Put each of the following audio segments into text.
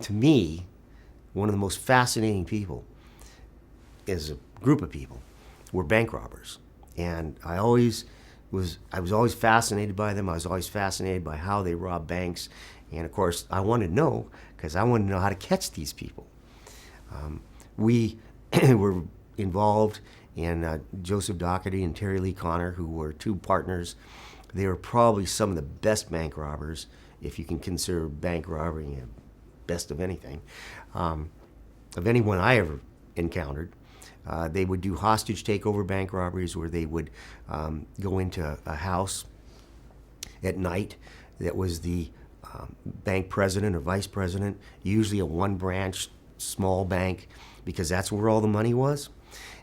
to me, one of the most fascinating people is a group of people were bank robbers. And I was always fascinated by them. I was always fascinated by how they rob banks. And of course, I wanted to know, because I wanted to know how to catch these people. We were involved in Joseph Doherty and Terry Lee Connor, who were two partners. They were probably some of the best bank robbers, if you can consider bank robbery best of anything, of anyone I ever encountered. They would do hostage takeover bank robberies where they would go into a house at night that was the bank president or vice president, usually a one-branch small bank, because that's where all the money was,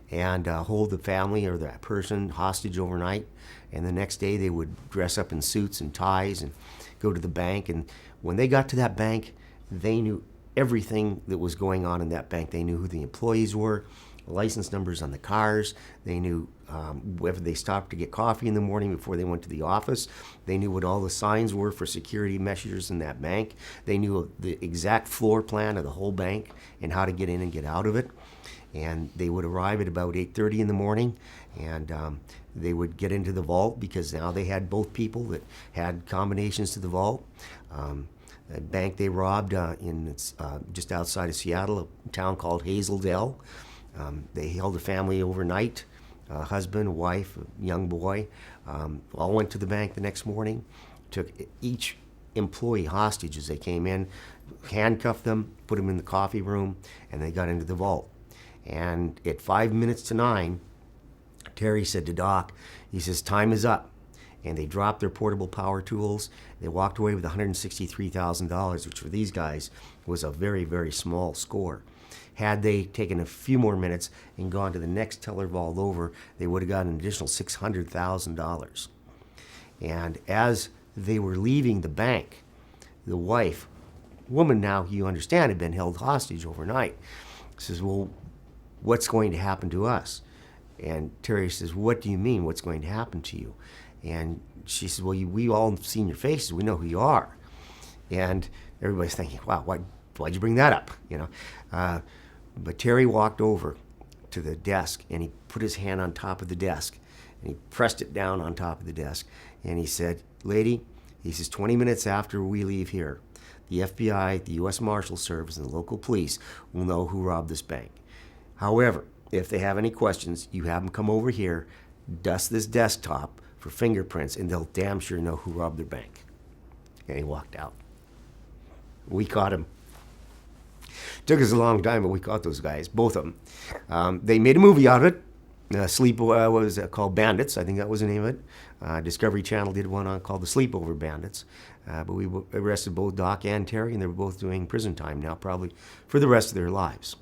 and hold the family or that person hostage overnight. And the next day they would dress up in suits and ties and go to the bank. And when they got to that bank, they knew everything that was going on in that bank. They knew who the employees were, license numbers on the cars. They knew whether they stopped to get coffee in the morning before they went to the office. They knew what all the signs were for security measures in that bank. They knew the exact floor plan of the whole bank and how to get in and get out of it. And they would arrive at about 8:30 in the morning, and they would get into the vault, because now they had both people that had combinations to the vault. A bank they robbed just outside of Seattle, a town called Hazeldale. They held a family overnight, a husband, a wife, a young boy. All went to the bank the next morning, took each employee hostage as they came in, handcuffed them, put them in the coffee room, and they got into the vault. And at 5 minutes to 9, Terry said to Doc, he says, time is up. And they dropped their portable power tools. They walked away with $163,000, which for these guys was a very, very small score. Had they taken a few more minutes and gone to the next teller vault over, they would have gotten an additional $600,000. And as they were leaving the bank, the wife, woman now, you understand, had been held hostage overnight, says, well, what's going to happen to us? And Terry says, what do you mean, what's going to happen to you? And she says, well, we all have seen your faces. We know who you are. And everybody's thinking, wow, why'd you bring that up? But Terry walked over to the desk, and he put his hand on top of the desk, and he pressed it down on top of the desk. And he said, lady, he says, 20 minutes after we leave here, the FBI, the U.S. Marshals Service, and the local police will know who robbed this bank. However, if they have any questions, you have them come over here, dust this desktop for fingerprints, and they'll damn sure know who robbed their bank. And he walked out. We caught him. Took us a long time, but we caught those guys, both of them. They made a movie out of it. What was it called? Bandits, I think that was the name of it. Discovery Channel did one called the Sleepover Bandits. But we arrested both Doc and Terry, and they were both doing prison time now, probably for the rest of their lives.